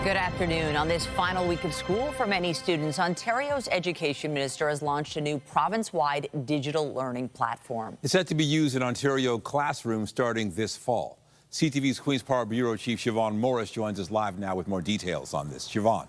Good afternoon. On this final week of school for many students, Ontario's education minister has launched a new province-wide digital learning platform. It's set to be used in Ontario classrooms starting this fall. CTV's Queen's Park Bureau Chief Siobhan Morris joins us live now with more details on this. Siobhan.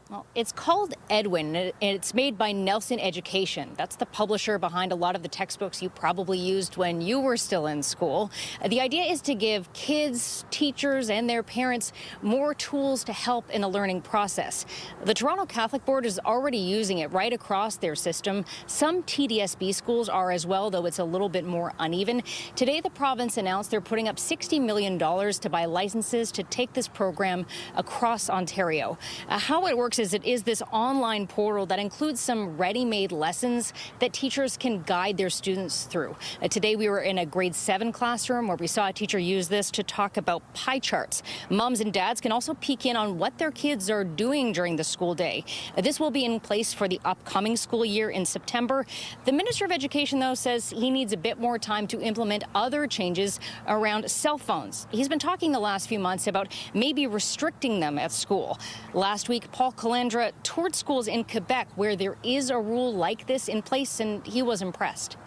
Well, it's called Edwin, and it's made by Nelson Education. That's the publisher behind a lot of the textbooks you probably used when you were still in school. The idea is to give kids, teachers, and their parents more tools to help in the learning process. The Toronto Catholic Board is already using it right across their system. Some TDSB schools are as well, though it's a little bit more uneven. Today, the province announced they're putting up $60 million to buy licenses to take this program across Ontario. How it works is it is this online portal that includes some ready-made lessons that teachers can guide their students through. Today we were in a grade 7 classroom where we saw a teacher use this to talk about pie charts. Moms and dads can also peek in on what their kids are doing during the school day. This will be in place for the upcoming school year in September. The Minister of Education, though, says he needs a bit more time to implement other changes around cell phones. He's been talking the last few months about maybe restricting them at school. Last week, Paul Calandra toured schools in Quebec where there is a rule like this in place, and he was impressed.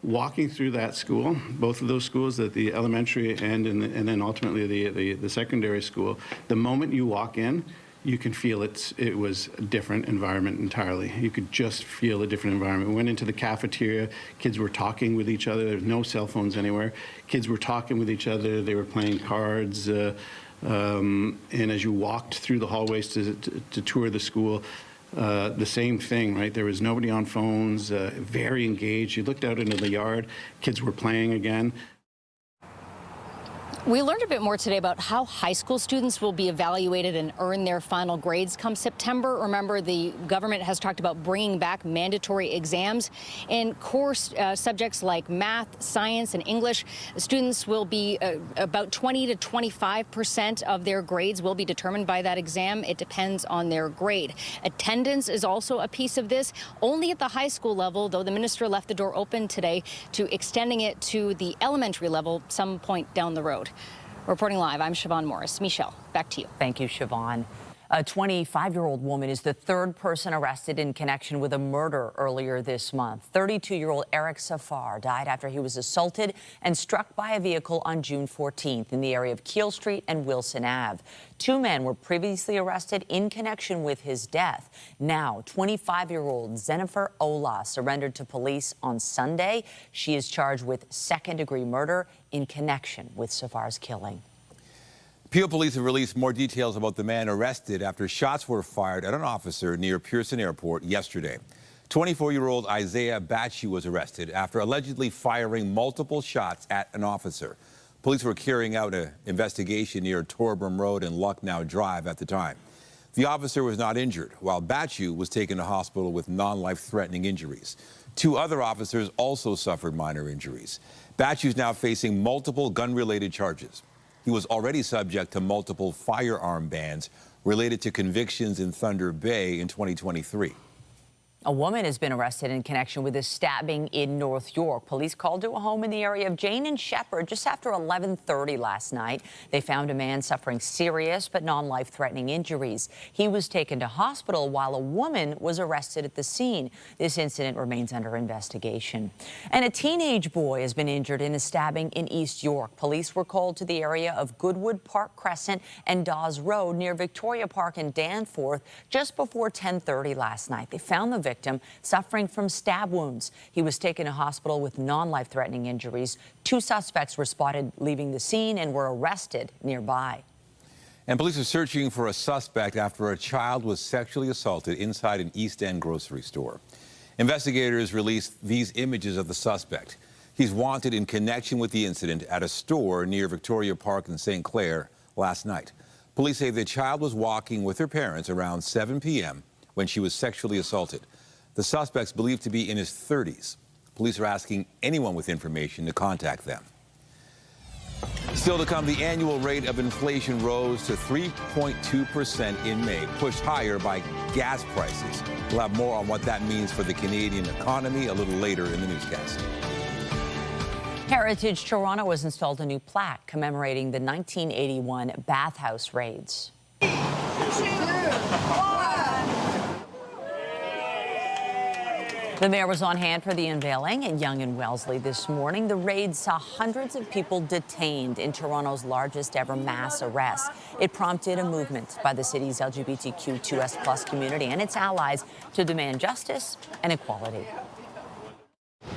Walking through that school, both of those schools, at the elementary and then ultimately the secondary school, the moment you walk in, you can feel it was a different environment entirely. You could just feel a different environment. We went into the cafeteria, kids were talking with each other, there's no cell phones anywhere. Kids were talking with each other, they were playing cards, and as you walked through the hallways to tour the school, the same thing, right? There was nobody on phones, very engaged. You looked out into the yard, kids were playing again. We learned a bit more today about how high school students will be evaluated and earn their final grades come September. Remember, the government has talked about bringing back mandatory exams. In core subjects like math, science, and English, students will be about 20 to 25% of their grades will be determined by that exam. It depends on their grade. Attendance is also a piece of this, only at the high school level, though the minister left the door open today to extending it to the elementary level some point down the road. Reporting live, I'm Siobhan Morris. Michelle, back to you. Thank you, Siobhan. A 25-year-old woman is the third person arrested in connection with a murder earlier this month. 32-year-old Erik Safar died after he was assaulted and struck by a vehicle on June 14th in the area of Keele Street and Wilson Ave. Two men were previously arrested in connection with his death. Now, 25-year-old Dzsenifer Olah surrendered to police on Sunday. She is charged with second-degree murder in connection with Safar's killing. Peel police have released more details about the man arrested after shots were fired at an officer near Pearson Airport yesterday. 24-year-old Isaiah Batchy was arrested after allegedly firing multiple shots at an officer. Police were carrying out an investigation near Torbram Road and Lucknow Drive at the time. The officer was not injured, while Batchy was taken to hospital with non-life-threatening injuries. Two other officers also suffered minor injuries. Batchy is now facing multiple gun-related charges. He was already subject to multiple firearm bans related to convictions in Thunder Bay in 2023. A woman has been arrested in connection with a stabbing in North York. Police called to a home in the area of Jane and Shepherd just after 11:30 last night. They found a man suffering serious but non-life-threatening injuries. He was taken to hospital while a woman was arrested at the scene. This incident remains under investigation. And a teenage boy has been injured in a stabbing in East York. Police were called to the area of Goodwood Park Crescent and Dawes Road near Victoria Park and Danforth just before 10:30 last night. They found the victim suffering from stab wounds. He was taken to hospital with non-life-threatening injuries. Two suspects were spotted leaving the scene and were arrested nearby. And police are searching for a suspect after a child was sexually assaulted inside an East End grocery store. Investigators released these images of the suspect. He's wanted in connection with the incident at a store near Victoria Park in St. Clair last night. Police say the child was walking with her parents around 7 p.m. when she was sexually assaulted. The suspect's believed to be in his 30s. Police are asking anyone with information to contact them. Still to come, the annual rate of inflation rose to 3.2% in May, pushed higher by gas prices. We'll have more on what that means for the Canadian economy a little later in the newscast. Heritage Toronto has installed a new plaque commemorating the 1981 Bathhouse raids. The mayor was on hand for the unveiling at Yonge and Wellesley this morning. The raid saw hundreds of people detained in Toronto's largest ever mass arrest. It prompted a movement by the city's LGBTQ2S+ community and its allies to demand justice and equality.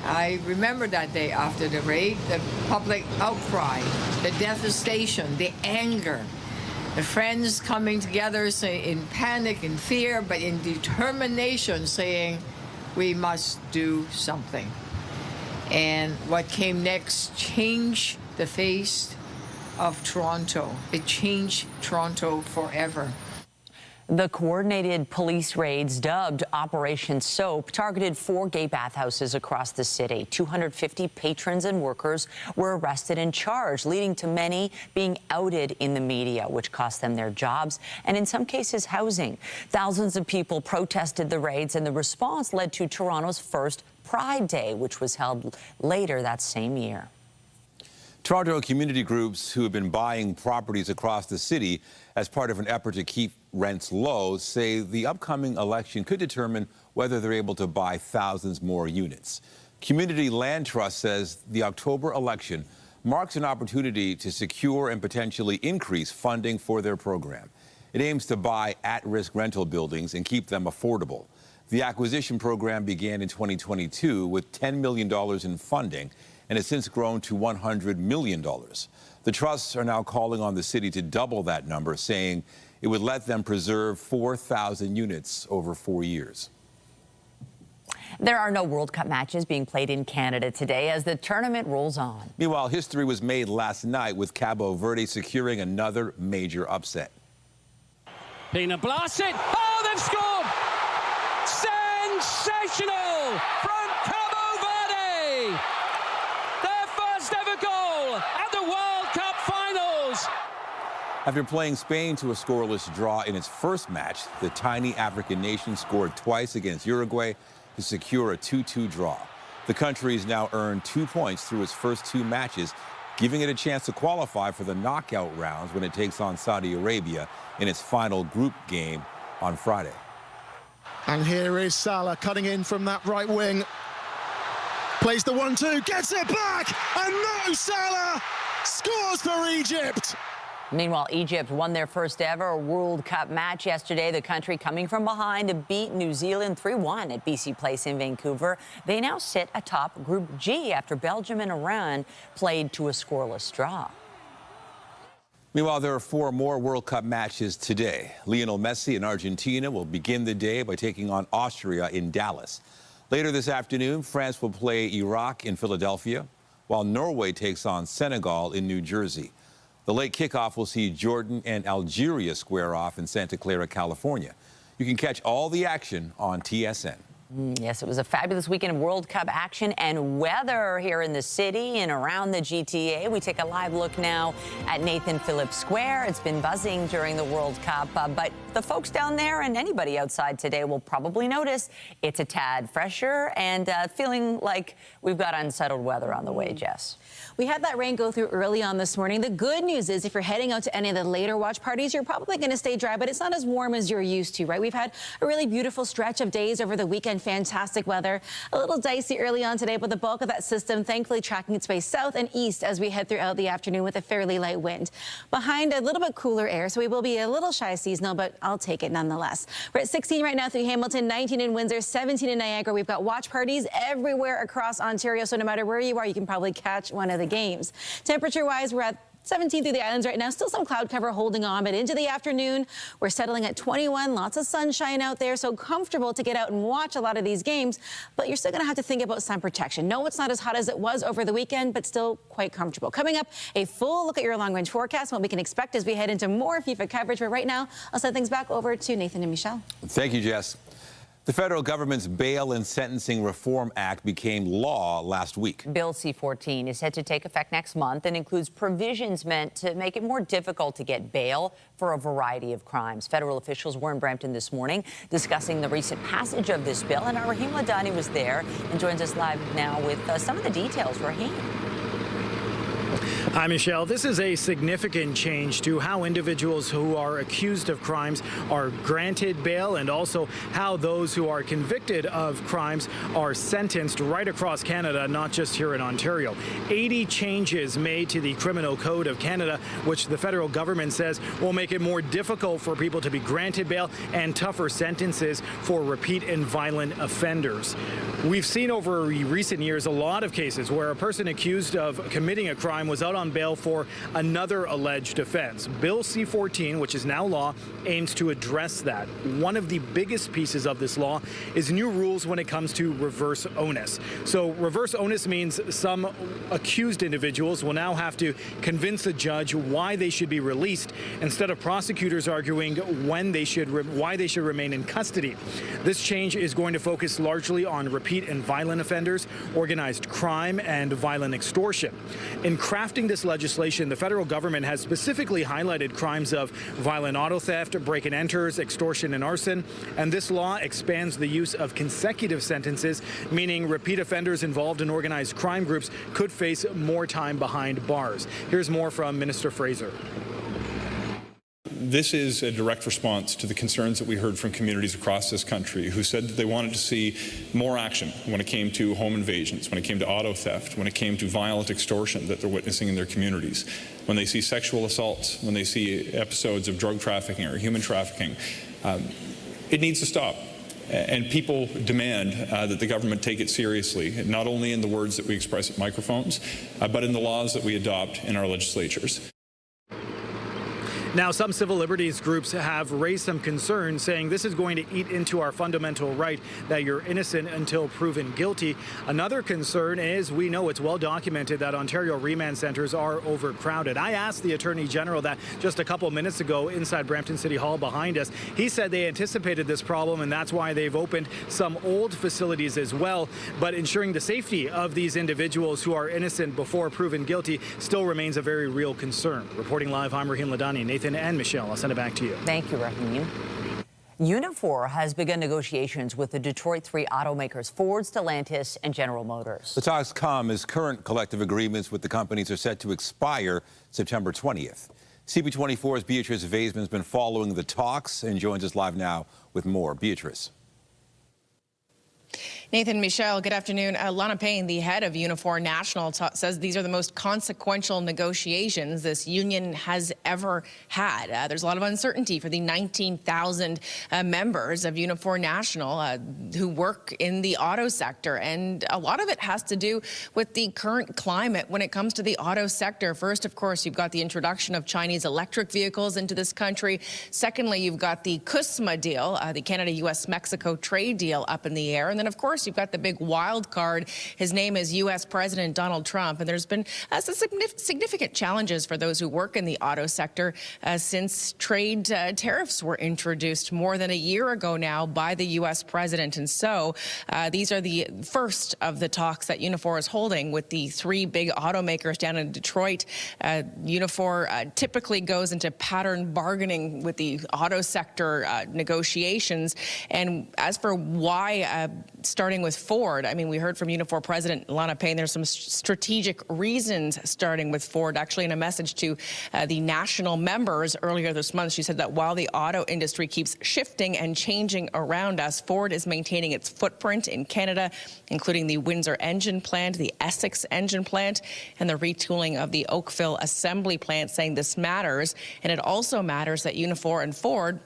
I remember that day after the raid, the public outcry, the devastation, the anger, the friends coming together in panic and fear, but in determination saying, we must do something. And what came next changed the face of Toronto. It changed Toronto forever. The coordinated police raids, dubbed Operation Soap, targeted 4 gay bathhouses across the city. 250 patrons and workers were arrested and charged, leading to many being outed in the media, which cost them their jobs and, in some cases, housing. Thousands of people protested the raids, and the response led to Toronto's first Pride Day, which was held later that same year. Toronto community groups who have been buying properties across the city as part of an effort to keep rents low say the upcoming election could determine whether they're able to buy thousands more units. Community Land Trust says the October election marks an opportunity to secure and potentially increase funding for their program. It aims to buy at-risk rental buildings and keep them affordable. The acquisition program began in 2022 with $10 million in funding and has since grown to $100 million. The trusts are now calling on the city to double that number, saying it would let them preserve 4,000 units over 4 years. There are no World Cup matches being played in Canada today as the tournament rolls on. Meanwhile, history was made last night with Cabo Verde securing another major upset. Pina blasts it. Oh, they've scored! Sensational from Cabo Verde! Their first ever goal at the World Cup finals. After playing Spain to a scoreless draw in its first match, the tiny African nation scored twice against Uruguay to secure a 2-2 draw. The country has now earned 2 points through its first 2 matches, giving it a chance to qualify for the knockout rounds when it takes on Saudi Arabia in its final group game on Friday. And here is Salah cutting in from that right wing. Plays the 1-2, gets it back, and Mo Salah scores for Egypt. Meanwhile, Egypt won their first ever World Cup match yesterday. The country coming from behind to beat New Zealand 3-1 at BC Place in Vancouver. They now sit atop Group G after Belgium and Iran played to a scoreless draw. Meanwhile, there are 4 more World Cup matches today. Lionel Messi in Argentina will begin the day by taking on Austria in Dallas. Later this afternoon, France will play Iraq in Philadelphia, while Norway takes on Senegal in New Jersey. The late kickoff will see Jordan and Algeria square off in Santa Clara, California. You can catch all the action on TSN. Yes, it was a fabulous weekend of World Cup action and weather here in the city and around the GTA. We take a live look now at Nathan Phillips Square. It's been buzzing during the World Cup, but the folks down there and anybody outside today will probably notice it's a tad fresher and feeling like we've got unsettled weather on the way, Jess. We had that rain go through early on this morning. The good news is if you're heading out to any of the later watch parties, you're probably going to stay dry, but it's not as warm as you're used to, right? We've had a really beautiful stretch of days over the weekend. Fantastic weather. A little dicey early on today, but the bulk of that system thankfully tracking its way south and east as we head throughout the afternoon with a fairly light wind. Behind a little bit cooler air, so we will be a little shy seasonal, but I'll take it nonetheless. We're at 16 right now through Hamilton, 19 in Windsor, 17 in Niagara. We've got watch parties everywhere across Ontario, so no matter where you are, you can probably catch one of the games. Temperature-wise, we're at 17 through the islands right now. Still some cloud cover holding on, but into the afternoon, we're settling at 21. Lots of sunshine out there, so comfortable to get out and watch a lot of these games. But you're still going to have to think about sun protection. No, it's not as hot as it was over the weekend, but still quite comfortable. Coming up, a full look at your long-range forecast, what we can expect as we head into more FIFA coverage. But right now, I'll send things back over to Nathan and Michelle. Thank you, Jess. The federal government's Bail and Sentencing Reform Act became law last week. Bill C-14 is set to take effect next month and includes provisions meant to make it more difficult to get bail for a variety of crimes. Federal officials were in Brampton this morning discussing the recent passage of this bill, and our Rahim Ladani was there and joins us live now with some of the details. Rahim. Hi, Michelle. This is a significant change to how individuals who are accused of crimes are granted bail and also how those who are convicted of crimes are sentenced right across Canada, not just here in Ontario. 80 changes made to the Criminal Code of Canada, which the federal government says will make it more difficult for people to be granted bail and tougher sentences for repeat and violent offenders. We've seen over recent years a lot of cases where a person accused of committing a crime was out on bail for another alleged offense. Bill C-14, which is now law, aims to address that. One of the biggest pieces of this law is new rules when it comes to reverse onus. So reverse onus means some accused individuals will now have to convince a judge why they should be released instead of prosecutors arguing why they should remain in custody. This change is going to focus largely on repeat and violent offenders, organized crime, and violent extortion. In crafting this legislation, the federal government has specifically highlighted crimes of violent auto theft, break-and enters, extortion, and arson. And this law expands the use of consecutive sentences, meaning repeat offenders involved in organized crime groups could face more time behind bars. Here's more from Minister Fraser. This is a direct response to the concerns that we heard from communities across this country who said that they wanted to see more action when it came to home invasions, when it came to auto theft, when it came to violent extortion that they're witnessing in their communities, when they see sexual assaults, when they see episodes of drug trafficking or human trafficking. It needs to stop. And people demand that the government take it seriously, not only in the words that we express at microphones, but in the laws that we adopt in our legislatures. Now, some civil liberties groups have raised some concerns, saying this is going to eat into our fundamental right that you're innocent until proven guilty. Another concern is we know it's well documented that Ontario remand centres are overcrowded. I asked the Attorney General that just a couple minutes ago inside Brampton City Hall behind us. He said they anticipated this problem, and that's why they've opened some old facilities as well. But ensuring the safety of these individuals who are innocent before proven guilty still remains a very real concern. Reporting live, I'm Rahim Ladani. Nathan and Michelle, I'll send it back to you. Thank you, Rahim. Unifor has begun negotiations with the Detroit 3 automakers Ford, Stellantis, and General Motors. The talks come as current collective agreements with the companies are set to expire September 20th. CP24's Beatrice Vaisman has been following the talks and joins us live now with more. Beatrice. Nathan, Michelle, good afternoon. Lana Payne, the head of Unifor National, says these are the most consequential negotiations this union has ever had. There's a lot of uncertainty for the 19,000 members of Unifor National who work in the auto sector, and a lot of it has to do with the current climate when it comes to the auto sector. First, of course, you've got the introduction of Chinese electric vehicles into this country. Secondly, you've got the CUSMA deal, the Canada-US-Mexico trade deal up in the air. And then, of course, you've got the big wild card. His name is U.S. President Donald Trump. And there's been some significant challenges for those who work in the auto sector since trade tariffs were introduced more than a year ago now by the U.S. president. And so these are the first of the talks that Unifor is holding with the three big automakers down in Detroit. Unifor typically goes into pattern bargaining with the auto sector negotiations. And as for why starting with Ford, I mean, we heard from Unifor President Lana Payne, there's some strategic reasons starting with Ford. Actually, in a message to the national members earlier this month, she said that while the auto industry keeps shifting and changing around us, Ford is maintaining its footprint in Canada, including the Windsor engine plant, the Essex engine plant, and the retooling of the Oakville assembly plant, saying this matters. And it also matters that Unifor and Ford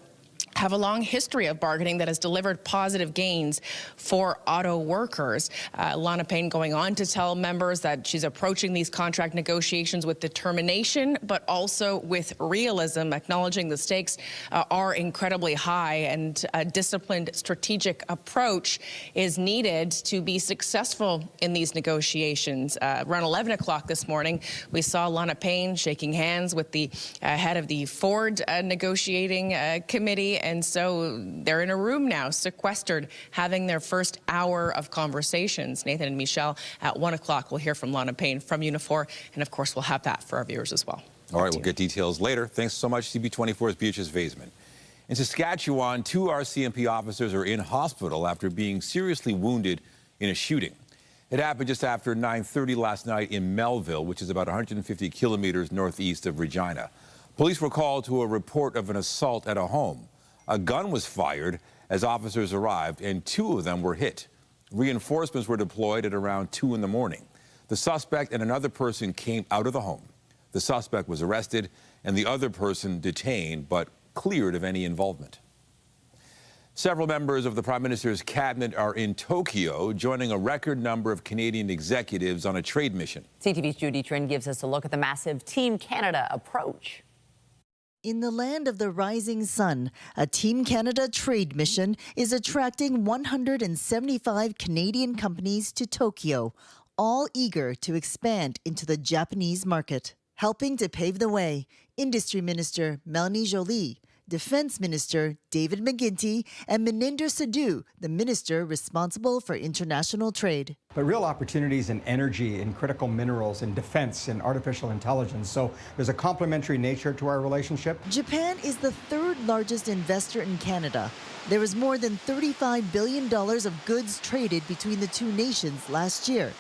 have a long history of bargaining that has delivered positive gains for auto workers. Lana Payne going on to tell members that she's approaching these contract negotiations with determination, but also with realism, acknowledging the stakes are incredibly high and a disciplined strategic approach is needed to be successful in these negotiations. Around 11 o'clock this morning, we saw Lana Payne shaking hands with the head of the Ford negotiating committee. And so they're in a room now, sequestered, having their first hour of conversations. Nathan and Michelle, at 1 o'clock, we'll hear from Lana Payne from Unifor. And of course, we'll have that for our viewers as well. All right, we'll get details later. Thanks so much, CB24's Beatrice Vaisman. In Saskatchewan, 2 RCMP officers are in hospital after being seriously wounded in a shooting. It happened just after 9:30 last night in Melville, which is about 150 kilometers northeast of Regina. Police were called to a report of an assault at a home. A gun was fired as officers arrived, and 2 of them were hit. Reinforcements were deployed at around 2 in the morning. The suspect and another person came out of the home. The suspect was arrested and the other person detained, but cleared of any involvement. Several members of the Prime Minister's cabinet are in Tokyo, joining a record number of Canadian executives on a trade mission. CTV's Judy Trin gives us a look at the massive Team Canada approach. In the land of the rising sun, a Team Canada trade mission is attracting 175 Canadian companies to Tokyo, all eager to expand into the Japanese market. Helping to pave the way, Industry Minister Melanie Joly, Defense Minister David McGuinty, and Meninder Sidhu, the minister responsible for international trade. But real opportunities in energy, in critical minerals, in defense, in artificial intelligence. So there's a complementary nature to our relationship. Japan is the 3rd largest investor in Canada. There was more than $35 billion of goods traded between the 2 nations last year.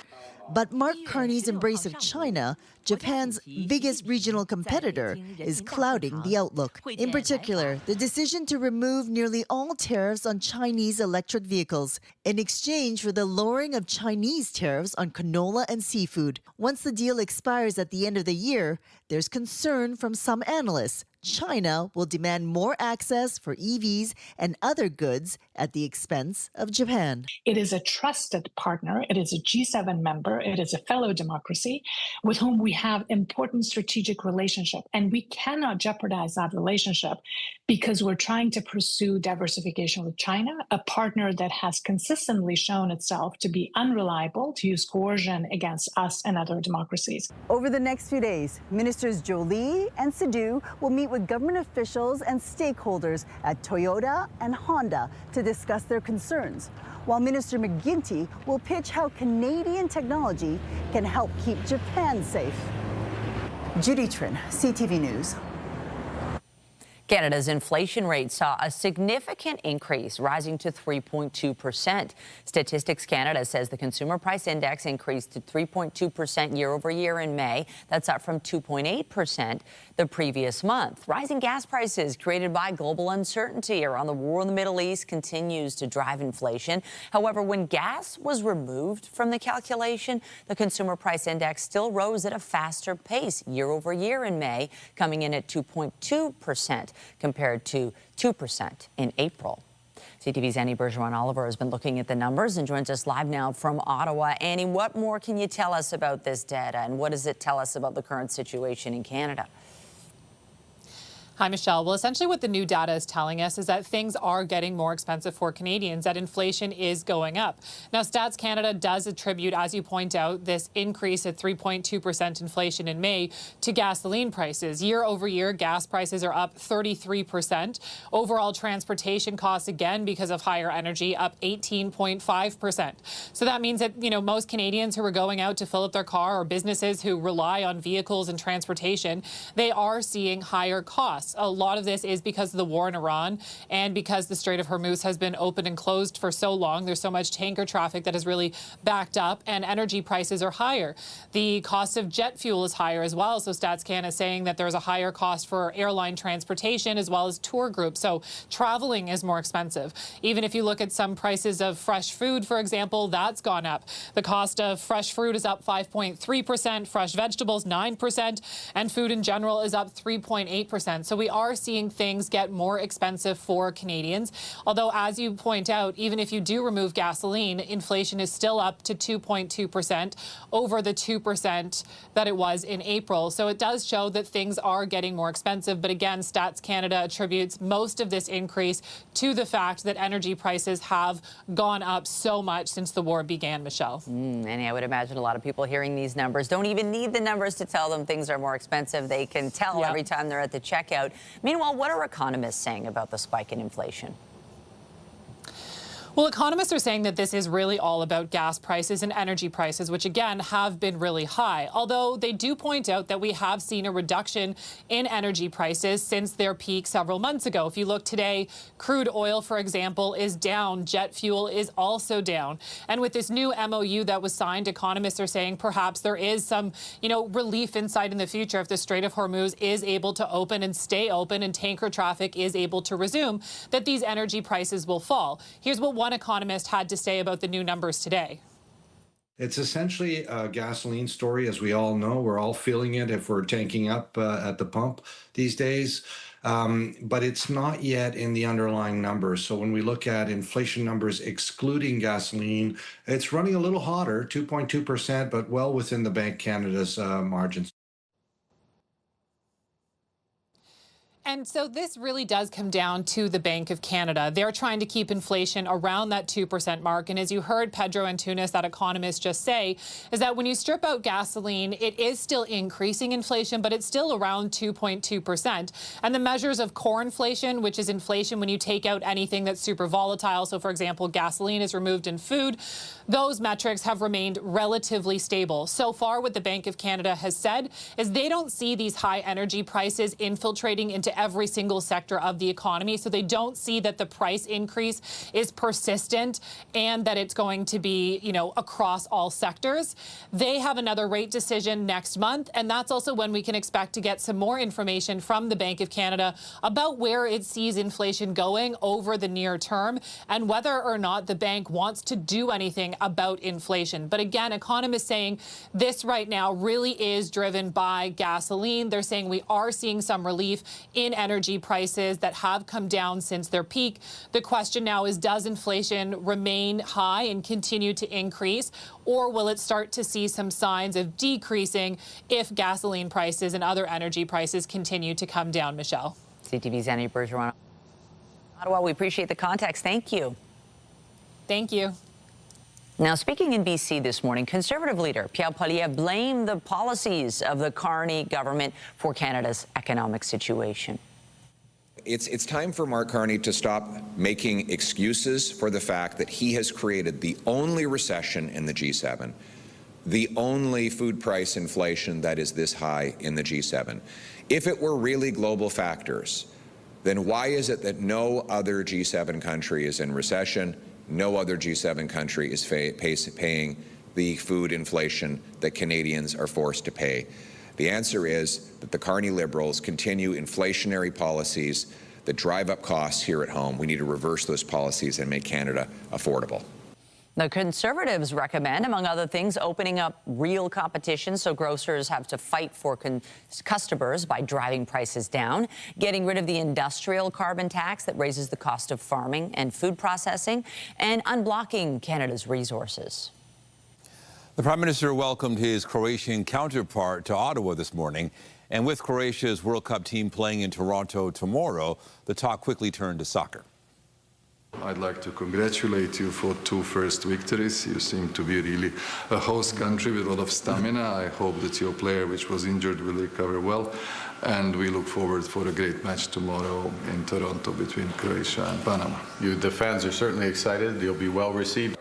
But Mark Carney's embrace of China, Japan's biggest regional competitor, is clouding the outlook. In particular, the decision to remove nearly all tariffs on Chinese electric vehicles in exchange for the lowering of Chinese tariffs on canola and seafood. Once the deal expires at the end of the year, there's concern from some analysts. China will demand more access for EVs and other goods at the expense of Japan. It is a trusted partner. It is a G7 member. It is a fellow democracy with whom we have important strategic relationship. And we cannot jeopardize that relationship because we're trying to pursue diversification with China, a partner that has consistently shown itself to be unreliable, to use coercion against us and other democracies. Over the next few days, Ministers Joly and Sidhu will meet with government officials and stakeholders at Toyota and Honda to discuss their concerns, while Minister McGuinty will pitch how Canadian technology can help keep Japan safe. Judy Trin, CTV News. Canada's inflation rate saw a significant increase, rising to 3.2%. Statistics Canada says the Consumer Price Index increased to 3.2% year over year in May. That's up from 2.8% the previous month. Rising gas prices created by global uncertainty around the war in the Middle East continues to drive inflation. However, when gas was removed from the calculation, the Consumer Price Index still rose at a faster pace year over year in May, coming in at 2.2%. compared to 2% in April. CTV's Annie Bergeron-Oliver has been looking at the numbers and joins us live now from Ottawa. Annie, what more can you tell us about this data, and what does it tell us about the current situation in Canada? Hi, Michelle. Well, essentially what the new data is telling us is that things are getting more expensive for Canadians, that inflation is going up. Now, Stats Canada does attribute, as you point out, this increase at 3.2% inflation in May to gasoline prices. Year over year, gas prices are up 33%. Overall transportation costs, again, because of higher energy, up 18.5%. So that means that, most Canadians who are going out to fill up their car, or businesses who rely on vehicles and transportation, they are seeing higher costs. A lot of this is because of the war in Iran and because the Strait of Hormuz has been open and closed for so long. There's so much tanker traffic that has really backed up, and energy prices are higher. The cost of jet fuel is higher as well. So Stats Canada is saying that there's a higher cost for airline transportation as well as tour groups. So traveling is more expensive. Even if you look at some prices of fresh food, for example, that's gone up. The cost of fresh fruit is up 5.3%, fresh vegetables 9%, and food in general is up 3.8%. So we are seeing things get more expensive for Canadians. Although, as you point out, even if you do remove gasoline, inflation is still up to 2.2% over the 2% that it was in April. So it does show that things are getting more expensive. But again, Stats Canada attributes most of this increase to the fact that energy prices have gone up so much since the war began, Michelle. And I would imagine a lot of people hearing these numbers don't even need the numbers to tell them things are more expensive. They can tell every time they're at the checkout. Meanwhile, what are economists saying about the spike in inflation? Well, economists are saying that this is really all about gas prices and energy prices, which again have been really high. Although they do point out that we have seen a reduction in energy prices since their peak several months ago. If you look today, crude oil, for example, is down. Jet fuel is also down. And with this new MOU that was signed, economists are saying perhaps there is some, relief inside in the future if the Strait of Hormuz is able to open and stay open and tanker traffic is able to resume, that these energy prices will fall. Here's what one economist had to say about the new numbers today. It's essentially a gasoline story, as we all know. We're all feeling it if we're tanking up at the pump these days. But it's not yet in the underlying numbers. So when we look at inflation numbers excluding gasoline, it's running a little hotter, 2.2%, but well within the Bank Canada's margins. And so this really does come down to the Bank of Canada. They're trying to keep inflation around that 2% mark. And as you heard Pedro Antunes, that economist, just say, is that when you strip out gasoline, it is still increasing inflation, but it's still around 2.2%. And the measures of core inflation, which is inflation when you take out anything that's super volatile, so for example, gasoline is removed in food, those metrics have remained relatively stable. So far, what the Bank of Canada has said is they don't see these high energy prices infiltrating into every single sector of the economy. So they don't see that the price increase is persistent and that it's going to be, across all sectors. They have another rate decision next month, and that's also when we can expect to get some more information from the Bank of Canada about where it sees inflation going over the near term and whether or not the bank wants to do anything about inflation. But again, economists saying this right now really is driven by gasoline. They're saying we are seeing some relief in energy prices that have come down since their peak. The question now is, does inflation remain high and continue to increase, or will it start to see some signs of decreasing if gasoline prices and other energy prices continue to come down, Michelle? CTV's Dzsenifer Olah. Ottawa, we appreciate the context. Thank you. Thank you. Now, speaking in BC this morning, Conservative leader Pierre Poilievre blamed the policies of the Carney government for Canada's economic situation. It's time for Mark Carney to stop making excuses for the fact that he has created the only recession in the G7, the only food price inflation that is this high in the G7. If it were really global factors, then why is it that no other G7 country is in recession? No other G7 country is paying the food inflation that Canadians are forced to pay. The answer is that the Carney Liberals continue inflationary policies that drive up costs here at home. We need to reverse those policies and make Canada affordable. The Conservatives recommend, among other things, opening up real competition so grocers have to fight for customers by driving prices down, getting rid of the industrial carbon tax that raises the cost of farming and food processing, and unblocking Canada's resources. The Prime Minister welcomed his Croatian counterpart to Ottawa this morning. And with Croatia's World Cup team playing in Toronto tomorrow, the talk quickly turned to soccer. I'd like to congratulate you for 2 first victories. You seem to be really a host country with a lot of stamina. I hope that your player, which was injured, will recover well. And we look forward for a great match tomorrow in Toronto between Croatia and Panama. The fans are certainly excited. You'll be well received.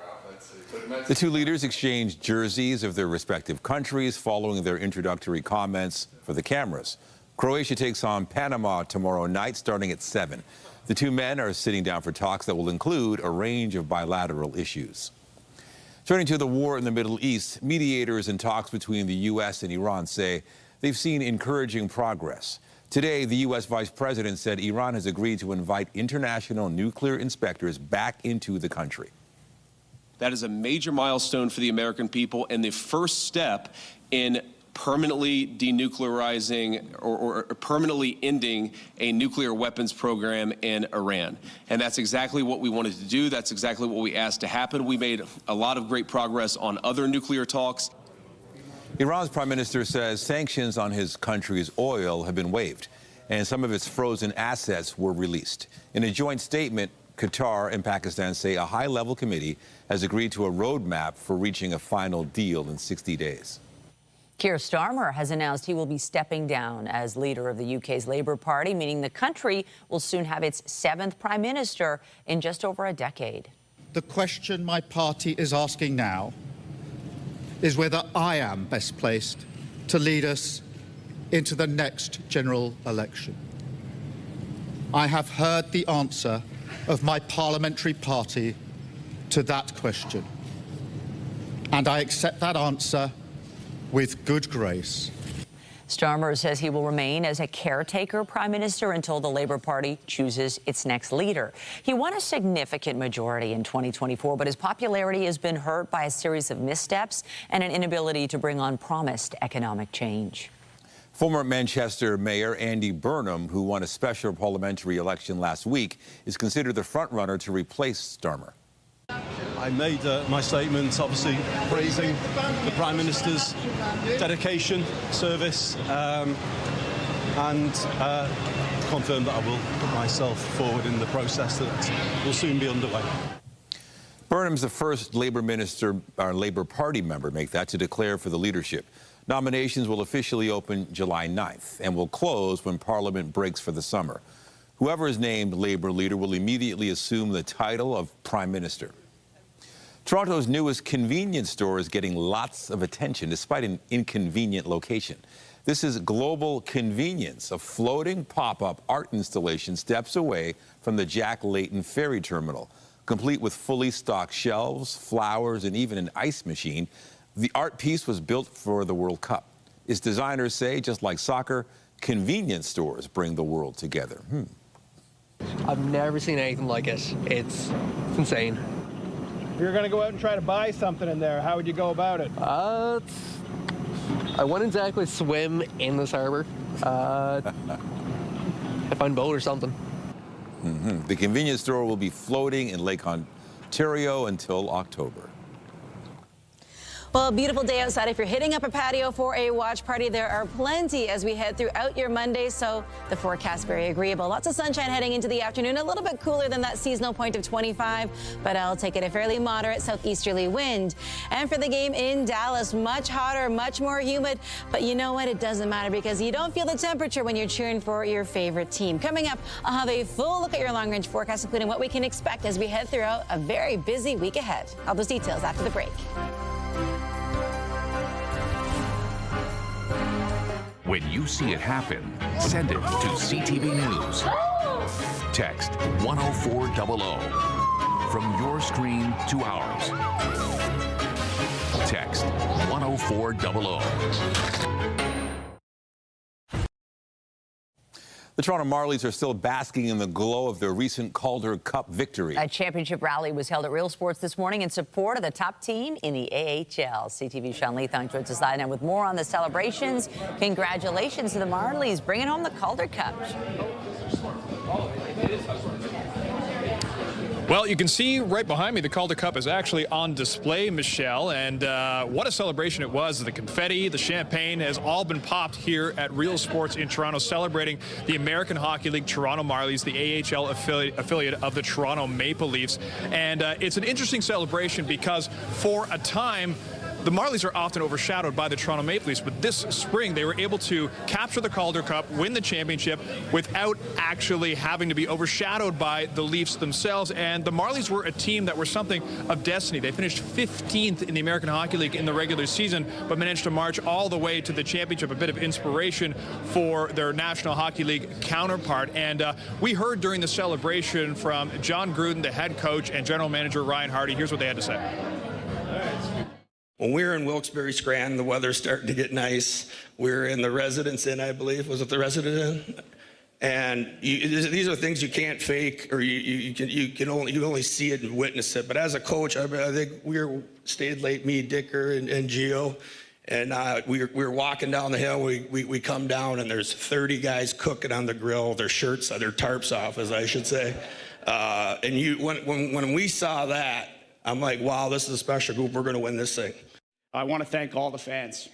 The two leaders exchanged jerseys of their respective countries following their introductory comments for the cameras. Croatia takes on Panama tomorrow night starting at 7. The two men are sitting down for talks that will include a range of bilateral issues. Turning to the war in the Middle East, mediators in talks between the U.S. and Iran say they've seen encouraging progress. Today, the U.S. Vice President said Iran has agreed to invite international nuclear inspectors back into the country. That is a major milestone for the American people and the first step in permanently denuclearizing or permanently ending a nuclear weapons program in Iran. And that's exactly what we wanted to do. That's exactly what we asked to happen. We made a lot of great progress on other nuclear talks. Iran's prime minister says sanctions on his country's oil have been waived, and some of its frozen assets were released. In a joint statement, Qatar and Pakistan say a high-level committee has agreed to a roadmap for reaching a final deal in 60 days. Keir Starmer has announced he will be stepping down as leader of the UK's Labour Party, meaning the country will soon have its 7th prime minister in just over a decade. the question my party is asking now is whether I am best placed to lead us into the next general election. I have heard the answer of my parliamentary party to that question, and I accept that answer with good grace. Starmer says he will remain as a caretaker prime minister until the Labour Party chooses its next leader. He won a significant majority in 2024, but his popularity has been hurt by a series of missteps and an inability to bring on promised economic change. Former Manchester Mayor Andy Burnham, who won a special parliamentary election last week, is considered the front-runner to replace Starmer. I made my statement, obviously praising the Prime Minister's dedication, service, and confirmed that I will put myself forward in the process that will soon be underway. Burnham's the first Labour minister, or Labour Party member, make that, to declare for the leadership. Nominations will officially open July 9th and will close when Parliament breaks for the summer. Whoever is named Labour leader will immediately assume the title of Prime Minister. Toronto's newest convenience store is getting lots of attention despite an inconvenient location. This is Global Convenience, a floating pop-up art installation steps away from the Jack Layton Ferry Terminal. Complete with fully stocked shelves, flowers, and even an ice machine, the art piece was built for the World Cup. Its designers say, just like soccer, convenience stores bring the world together. I've never seen anything like it. It's insane. If you're going to go out and try to buy something in there, how would you go about it? I wouldn't exactly swim in this harbor. I'd find a boat or something. The convenience store will be floating in Lake Ontario until October. Well, a beautiful day outside. If you're hitting up a patio for a watch party, there are plenty as we head throughout your Monday, so the forecast very agreeable. Lots of sunshine heading into the afternoon, a little bit cooler than that seasonal point of 25, but I'll take it a fairly moderate southeasterly wind. And for the game in Dallas, much hotter, much more humid, but you know what? It doesn't matter because you don't feel the temperature when you're cheering for your favorite team. Coming up, I'll have a full look at your long-range forecast, including what we can expect as we head throughout a very busy week ahead. All those details after the break. When you see it happen, send it to CTV News. Text 10400 from your screen to ours. Text 10400. The Toronto Marlies are still basking in the glow of their recent Calder Cup victory. A championship rally was held at Real Sports this morning in support of the top team in the AHL. CTV's Sean Leathong joins us live now with more on the celebrations. Congratulations to the Marlies bringing home the Calder Cup. Well, you can see right behind me, the Calder Cup is actually on display, Michelle, and what a celebration it was. The confetti, the champagne has all been popped here at Real Sports in Toronto, celebrating the American Hockey League Toronto Marlies, the AHL affiliate of the Toronto Maple Leafs. And it's an interesting celebration because for a time, the Marlies are often overshadowed by the Toronto Maple Leafs, but this spring they were able to capture the Calder Cup, win the championship without actually having to be overshadowed by the Leafs themselves. And the Marlies were a team that were something of destiny. They finished 15th in the American Hockey League in the regular season, but managed to march all the way to the championship, a bit of inspiration for their National Hockey League counterpart. And we heard during the celebration from John Gruden, the head coach, and general manager Ryan Hardy. Here's what they had to say. When we were in Wilkes-Barre, Scranton, the weather's starting to get nice. We were in the Residence Inn, I believe. Was it the Residence Inn? And these are things you can't fake, or you can only see it and witness it. But as a coach, I think we stayed late, me, Dicker, and Gio, and we were walking down the hill. We come down, and there's 30 guys cooking on the grill, their shirts, their tarps off, as I should say. And when we saw that, I'm like, wow, this is a special group. We're going to win this thing. I want to thank all the fans.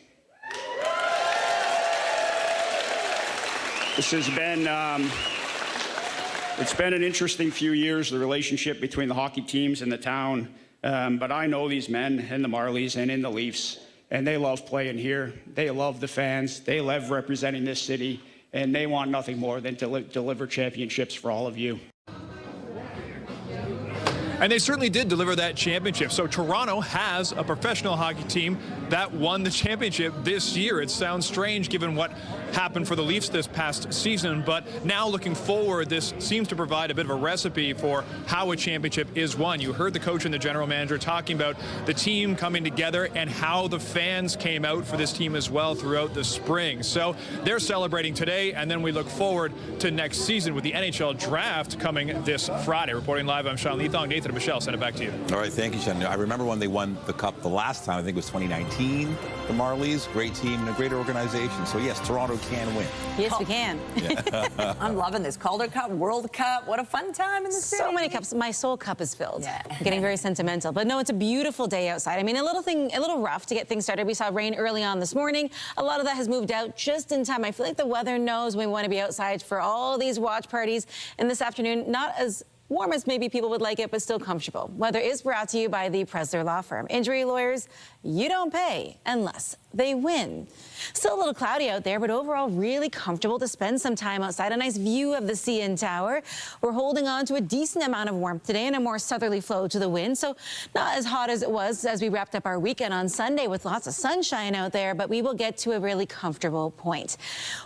This has been, it's been an interesting few years, the relationship between the hockey teams and the town. But I know these men in the Marlies and in the Leafs, and they love playing here. They love the fans. They love representing this city, and they want nothing more than to deliver championships for all of you. And they certainly did deliver that championship. So Toronto has a professional hockey team that won the championship this year. It sounds strange given what happened for the Leafs this past season, but now looking forward, this seems to provide a bit of a recipe for how a championship is won. You heard the coach and the general manager talking about the team coming together and how the fans came out for this team as well throughout the spring. So they're celebrating today, and then we look forward to next season with the NHL draft coming this Friday. Reporting live, I'm Sean Leathong. Nathan and Michelle, send it back to you. All right, thank you, Sean. I remember when they won the Cup the last time, I think it was 2019, the Marlies. Great team and a great organization. So, yes, Toronto can win. Yes, we can. Yeah. I'm loving this. Calder Cup, World Cup. What a fun time in the city. So many cups. My soul cup is filled. Yeah. I'm getting very sentimental. But no, it's a beautiful day outside. I mean, a little rough to get things started. We saw rain early on this morning. A lot of that has moved out just in time. I feel like the weather knows we want to be outside for all these watch parties. And this afternoon, not as warm as maybe people would like it, but still comfortable. Weather is brought to you by the Presler Law Firm. Injury lawyers, you don't pay unless they win. Still a little cloudy out there, but overall really comfortable to spend some time outside. A nice view of the CN Tower. We're holding on to a decent amount of warmth today and a more southerly flow to the wind, so not as hot as it was as we wrapped up our weekend on Sunday with lots of sunshine out there, but we will get to a really comfortable point.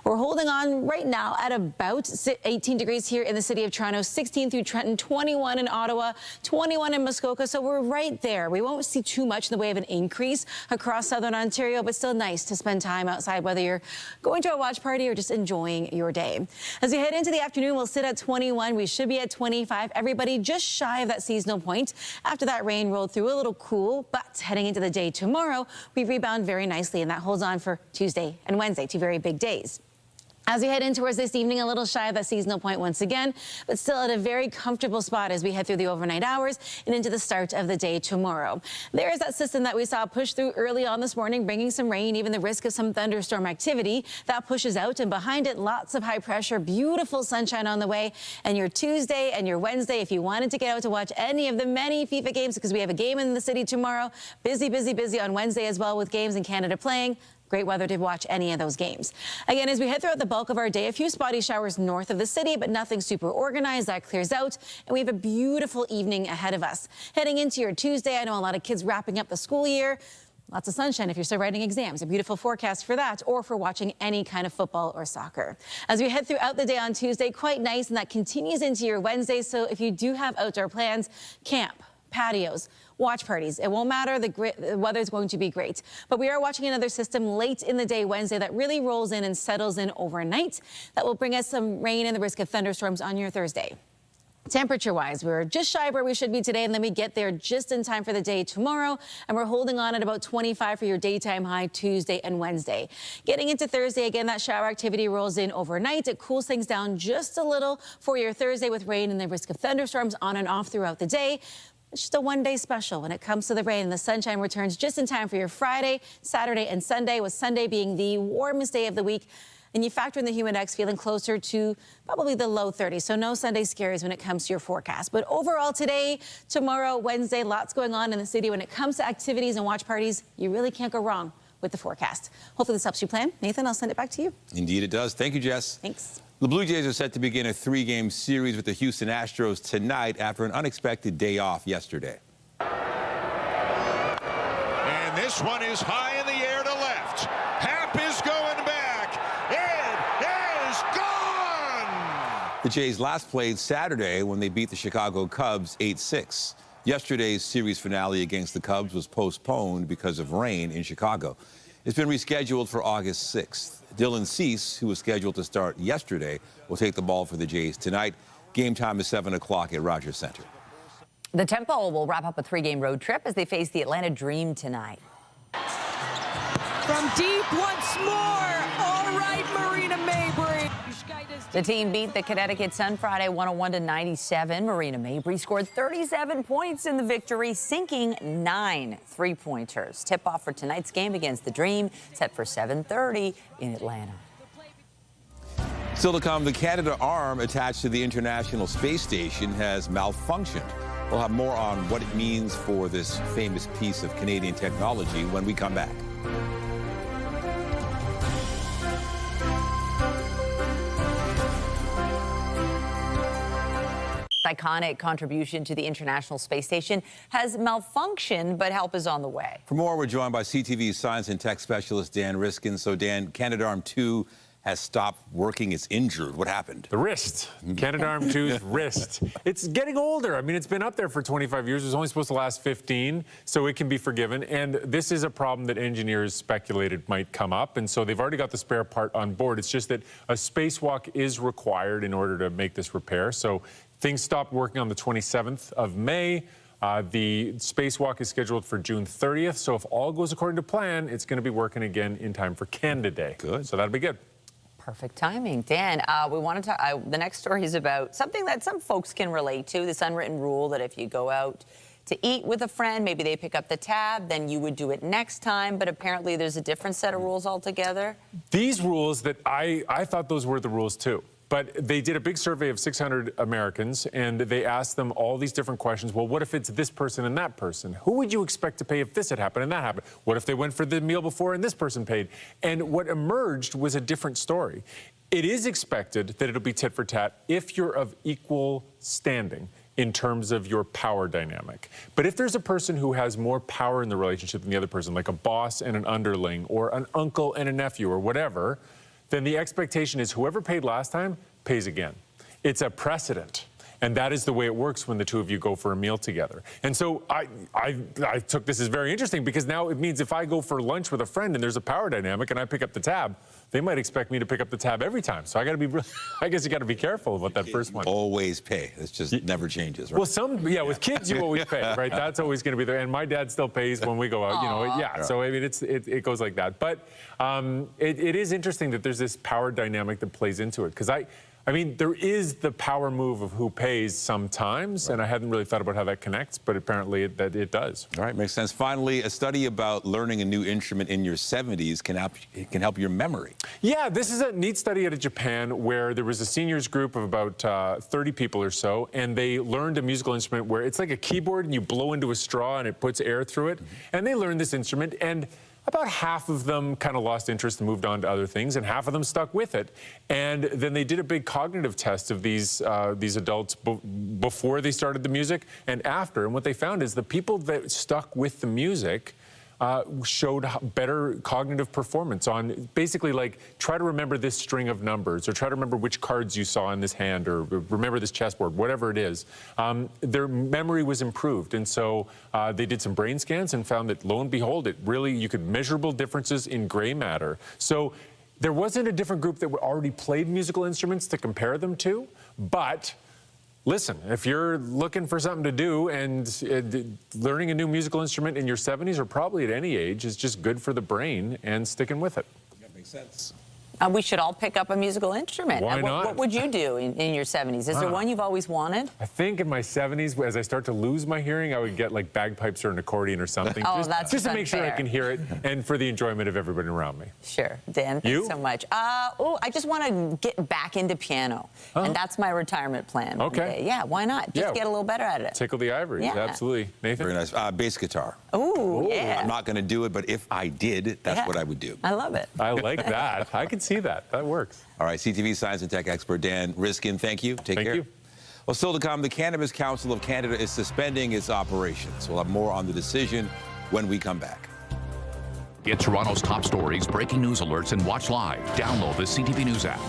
We're holding on right now at about 18 degrees here in the city of Toronto, 16 through Trenton, 21 in Ottawa, 21 in Muskoka, so we're right there. We won't see too much in the way of an increase across southern Ontario, but still nice to spend time outside, whether you're going to a watch party or just enjoying your day. As we head into the afternoon, we'll sit at 21. We should be at 25. Everybody just shy of that seasonal point. After that rain rolled through, a little cool, but heading into the day tomorrow, we rebound very nicely, and that holds on for Tuesday and Wednesday, two very big days. As we head in towards this evening, a little shy of that seasonal point once again, but still at a very comfortable spot as we head through the overnight hours and into the start of the day tomorrow. There is that system that we saw push through early on this morning, bringing some rain, even the risk of some thunderstorm activity. That pushes out, and behind it, lots of high pressure, beautiful sunshine on the way. And your Tuesday and your Wednesday, if you wanted to get out to watch any of the many FIFA games, because we have a game in the city tomorrow, busy, busy, busy on Wednesday as well with games in Canada playing. Great weather to watch any of those games. Again, as we head throughout the bulk of our day, a few spotty showers north of the city, but nothing super organized. That clears out, and we have a beautiful evening ahead of us. Heading into your Tuesday, I know a lot of kids wrapping up the school year. Lots of sunshine if you're still writing exams. A beautiful forecast for that, or for watching any kind of football or soccer. As we head throughout the day on Tuesday, quite nice, and that continues into your Wednesday. So if you do have outdoor plans, camp, patios, watch parties, it won't matter, the weather's going to be great. But we are watching another system late in the day Wednesday that really rolls in and settles in overnight. That will bring us some rain and the risk of thunderstorms on your Thursday. Temperature-wise, we're just shy of where we should be today, and then we get there just in time for the day tomorrow, and we're holding on at about 25 for your daytime high Tuesday and Wednesday. Getting into Thursday, again, that shower activity rolls in overnight. It cools things down just a little for your Thursday with rain and the risk of thunderstorms on and off throughout the day. It's just a one-day special when it comes to the rain, and the sunshine returns just in time for your Friday, Saturday, and Sunday, with Sunday being the warmest day of the week. And you factor in the humidex feeling closer to probably the low 30s, so no Sunday scaries when it comes to your forecast. But overall today, tomorrow, Wednesday, lots going on in the city. When it comes to activities and watch parties, you really can't go wrong with the forecast. Hopefully this helps you plan. Nathan, I'll send it back to you. Indeed it does. Thank you, Jess. Thanks. The Blue Jays are set to begin a 3-game series with the Houston Astros tonight after an unexpected day off yesterday. And this one is high in the air to left. Happ is going back. It is gone! The Jays last played Saturday when they beat the Chicago Cubs 8-6. Yesterday's series finale against the Cubs was postponed because of rain in Chicago. It's been rescheduled for August 6th. Dylan Cease, who was scheduled to start yesterday, will take the ball for the Jays tonight. Game time is 7 o'clock at Rogers Center. The Tempo will wrap up a 3-game road trip as they face the Atlanta Dream tonight. From deep once more. All right, Marina Mabry. The team beat the Connecticut Sun Friday 101-97. Marina Mabry scored 37 points in the victory, sinking 9 three-pointers. Tip-off for tonight's game against the Dream set for 7:30 in Atlanta. Still to come, the Canada arm attached to the International Space Station has malfunctioned. We'll have more on what it means for this famous piece of Canadian technology when we come back. iconic contribution to the International Space Station has malfunctioned, but help is on the way. For more, we're joined by CTV science and tech specialist Dan Riskin. So, Dan, Canadarm2 has stopped working. It's injured. What happened? The wrist. Canadarm2's wrist. It's getting older. I mean, it's been up there for 25 years. It was only supposed to last 15, so it can be forgiven. And this is a problem that engineers speculated might come up, and so they've already got the spare part on board. It's just that a spacewalk is required in order to make this repair. So things stopped working on the 27th of May. The spacewalk is scheduled for June 30th. So if all goes according to plan, it's going to be working again in time for Canada Day. Good. So that'll be good. Perfect timing. Dan, we want to talk, the next story is about something that some folks can relate to, this unwritten rule that if you go out to eat with a friend, maybe they pick up the tab, then you would do it next time, but apparently there's a different set of rules altogether. These rules that I thought those were the rules too. But they did a big survey of 600 Americans, and they asked them all these different questions. Well, what if it's this person and that person? Who would you expect to pay if this had happened and that happened? What if they went for the meal before and this person paid? And what emerged was a different story. It is expected that it'll be tit for tat if you're of equal standing in terms of your power dynamic. But if there's a person who has more power in the relationship than the other person, like a boss and an underling, or an uncle and a nephew, or whatever, then the expectation is whoever paid last time pays again. It's a precedent. And that is the way it works when the two of you go for a meal together. And so I took this as very interesting, because now it means if I go for lunch with a friend and there's a power dynamic and I pick up the tab, they might expect me to pick up the tab every time. So I got to be, I guess you got to be careful about that first one. Always pay. It just never changes, right? Well, with kids you always pay, right? That's always going to be there. And my dad still pays when we go out. You know, yeah. So I mean, it goes like that. But it is interesting that there's this power dynamic that plays into it, because I mean, there is the power move of who pays sometimes, and I hadn't really thought about how that connects, but apparently it does. All right, makes sense. Finally, a study about learning a new instrument in your 70s can help your memory. Yeah, this is a neat study out of Japan where there was a seniors group of about 30 people or so, and they learned a musical instrument where it's like a keyboard and you blow into a straw and it puts air through it. And they learned this instrument, and about half of them kind of lost interest and moved on to other things, and half of them stuck with it. And then they did a big cognitive test of these adults before they started the music and after. And what they found is the people that stuck with the music showed better cognitive performance on basically, like, try to remember this string of numbers, or try to remember which cards you saw in this hand, or remember this chessboard, whatever it is. Their memory was improved. And so they did some brain scans and found that, lo and behold, you could measurable differences in gray matter. So there wasn't a different group that already played musical instruments to compare them to, but listen, if you're looking for something to do, and learning a new musical instrument in your 70s, or probably at any age, is just good for the brain, and sticking with it. That makes sense. We should all pick up a musical instrument. Why not? What would you do in your 70s? Is there one you've always wanted? I think in my 70s, as I start to lose my hearing, I would get like bagpipes or an accordion or something. Oh, just to make sure I can hear it, and for the enjoyment of everybody around me. Sure. Dan, thanks so much. I just want to get back into piano, and that's my retirement plan. Okay. Yeah, why not? Just get a little better at it. Tickle the ivories. Yeah. Absolutely. Nathan? Very nice. Bass guitar. Ooh, yeah. I'm not going to do it, but if I did, that's what I would do. I love it. I like that. I can see that. That works. All right, CTV science and tech expert Dan Riskin, thank you. Take care. Thank you. Well, still to come, the Cannabis Council of Canada is suspending its operations. We'll have more on the decision when we come back. Get Toronto's top stories, breaking news alerts, and watch live. Download the CTV News app.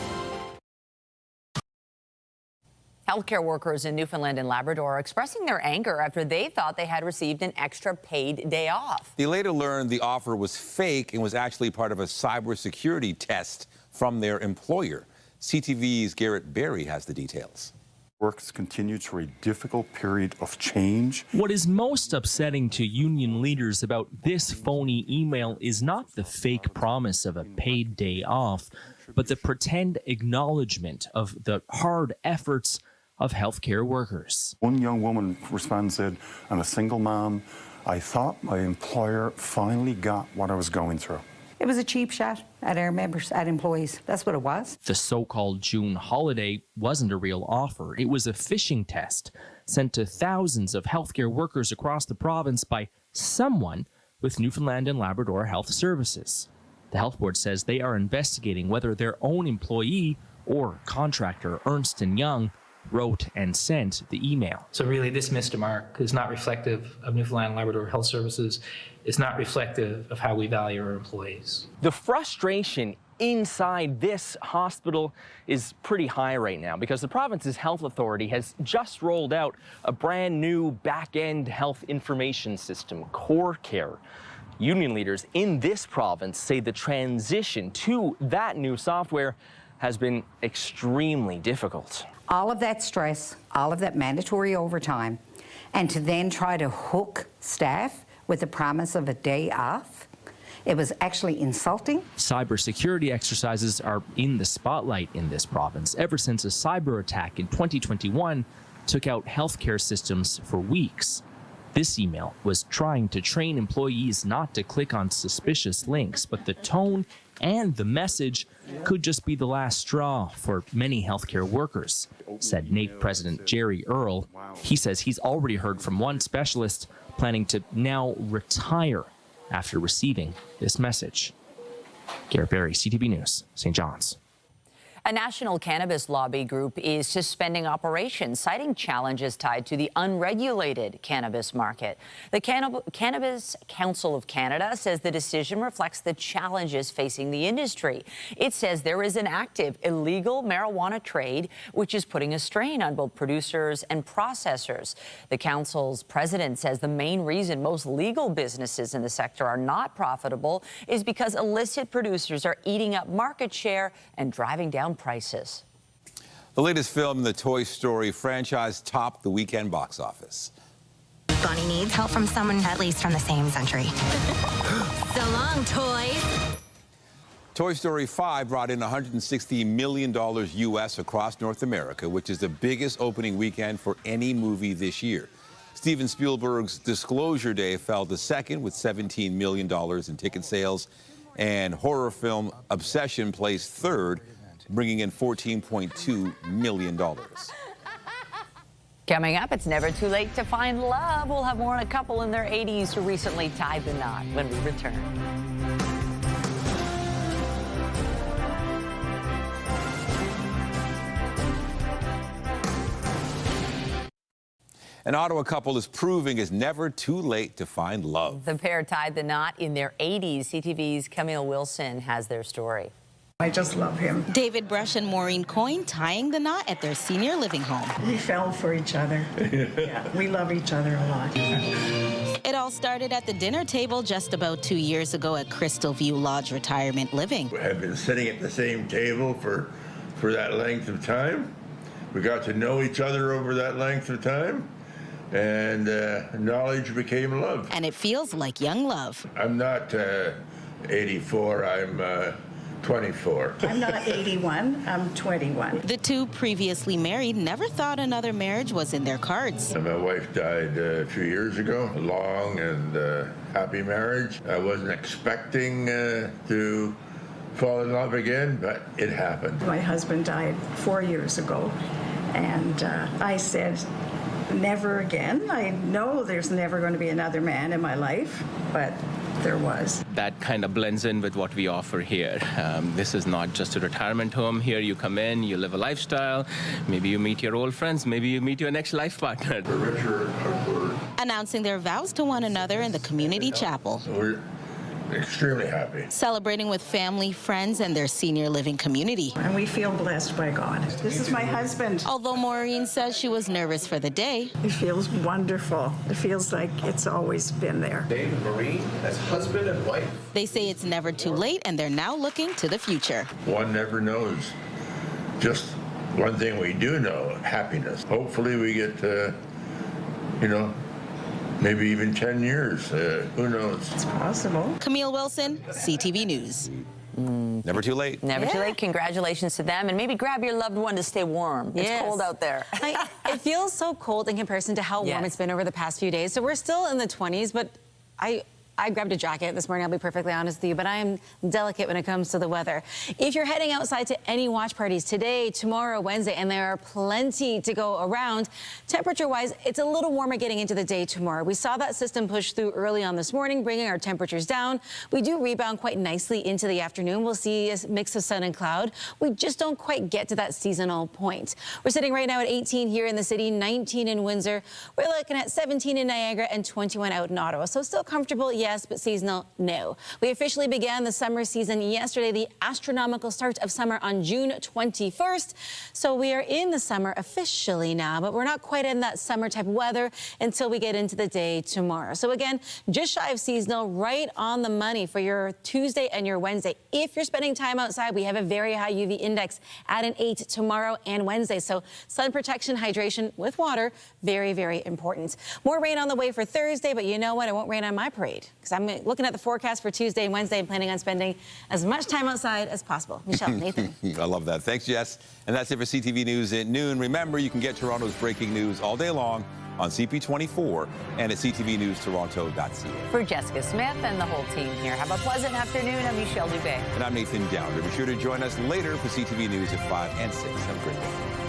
Healthcare workers in Newfoundland and Labrador are expressing their anger after they thought they had received an extra paid day off. They later learned the offer was fake and was actually part of a cybersecurity test from their employer. CTV's Garrett Berry has the details. Works continue through a difficult period of change. What is most upsetting to union leaders about this phony email is not the fake promise of a paid day off, but the pretend acknowledgement of the hard efforts of healthcare workers. One young woman responded, said, "I'm a single mom. I thought my employer finally got what I was going through." It was a cheap shot at our members, at employees. That's what it was. The so-called June holiday wasn't a real offer. It was a phishing test sent to thousands of healthcare workers across the province by someone with Newfoundland and Labrador Health Services. The Health Board says they are investigating whether their own employee or contractor, Ernst & Young, wrote and sent the email. So really, this missed a mark is not reflective of Newfoundland and Labrador Health Services. It's not reflective of how we value our employees. The frustration inside this hospital is pretty high right now because the province's health authority has just rolled out a brand new back-end health information system, Core Care. Union leaders in this province say the transition to that new software has been extremely difficult. All of that stress, all of that mandatory overtime, and to then try to hook staff with the promise of a day off, it was actually insulting. Cybersecurity exercises are in the spotlight in this province ever since a cyber attack in 2021 took out healthcare systems for weeks. This email was trying to train employees not to click on suspicious links, but the tone and the message could just be the last straw for many healthcare workers, said NAPE President Jerry Earle. He says he's already heard from one specialist planning to now retire after receiving this message. Garrett Berry, CTV News, St. John's. A national cannabis lobby group is suspending operations, citing challenges tied to the unregulated cannabis market. The Cannabis Council of Canada says the decision reflects the challenges facing the industry. It says there is an active illegal marijuana trade, which is putting a strain on both producers and processors. The council's president says the main reason most legal businesses in the sector are not profitable is because illicit producers are eating up market share and driving down prices. The latest film in the Toy Story franchise topped the weekend box office. Bonnie needs help from someone at least from the same century. So long, toys. Toy Story 5 brought in $160 million U.S. across North America, which is the biggest opening weekend for any movie this year. Steven Spielberg's Disclosure Day fell to second with $17 million in ticket sales, and horror film Obsession placed third, bringing in $14.2 million. Coming up, it's never too late to find love. We'll have more on a couple in their 80s who recently tied the knot when we return. An Ottawa couple is proving it's never too late to find love. The pair tied the knot in their 80s. CTV's Camille Wilson has their story. I just love him. David Brush and Maureen Coyne tying the knot at their senior living home. We fell for each other. Yeah, we love each other a lot. It all started at the dinner table just about 2 years ago at Crystal View Lodge Retirement Living. We have been sitting at the same table for that length of time. We got to know each other over that length of time, and knowledge became love. And it feels like young love. I'm not 84, I'm 24. I'm not 81, I'm 21. The two, previously married, never thought another marriage was in their cards. My wife died a few years ago, a long and happy marriage. I wasn't expecting to fall in love again, but it happened. My husband died 4 years ago, and I said, never again. I know there's never going to be another man in my life, but there was. That kind of blends in with what we offer here. This is not just a retirement home. Here you come in, you live a lifestyle, maybe you meet your old friends, maybe you meet your next life partner. Announcing their vows to one another in the community chapel. We're extremely happy. Celebrating with family, friends, and their senior living community. And we feel blessed by God. This is my husband. Although Maureen says she was nervous for the day. It feels wonderful. It feels like it's always been there. David and Maureen as husband and wife. They say it's never too late, and they're now looking to the future. One never knows. Just one thing we do know, happiness. Hopefully we get, maybe even 10 years. Who knows? It's possible. Camille Wilson, CTV News. Never too late. Never too late. Congratulations to them. And maybe grab your loved one to stay warm. It's cold out there. It feels so cold in comparison to how warm it's been over the past few days. So we're still in the 20s, but I grabbed a jacket this morning, I'll be perfectly honest with you, but I am delicate when it comes to the weather. If you're heading outside to any watch parties today, tomorrow, Wednesday, and there are plenty to go around, temperature-wise, it's a little warmer getting into the day tomorrow. We saw that system push through early on this morning, bringing our temperatures down. We do rebound quite nicely into the afternoon. We'll see a mix of sun and cloud. We just don't quite get to that seasonal point. We're sitting right now at 18 here in the city, 19 in Windsor. We're looking at 17 in Niagara and 21 out in Ottawa. So still comfortable, yes, but seasonal, no. We officially began the summer season yesterday, the astronomical start of summer on June 21st. So we are in the summer officially now, but we're not quite in that summer type of weather until we get into the day tomorrow. So again, just shy of seasonal, right on the money for your Tuesday and your Wednesday. If you're spending time outside, we have a very high UV index at an 8 tomorrow and Wednesday. So sun protection, hydration with water, very, very important. More rain on the way for Thursday, but you know what? It won't rain on my parade because I'm looking at the forecast for Tuesday and Wednesday and planning on spending as much time outside as possible. Michelle, Nathan. I love that. Thanks, Jess. And that's it for CTV News at noon. Remember, you can get Toronto's breaking news all day long on CP24 and at ctvnewstoronto.ca. For Jessica Smith and the whole team here, have a pleasant afternoon. I'm Michelle Dubé. And I'm Nathan Downer. Be sure to join us later for CTV News at 5 and 6. Have a great day.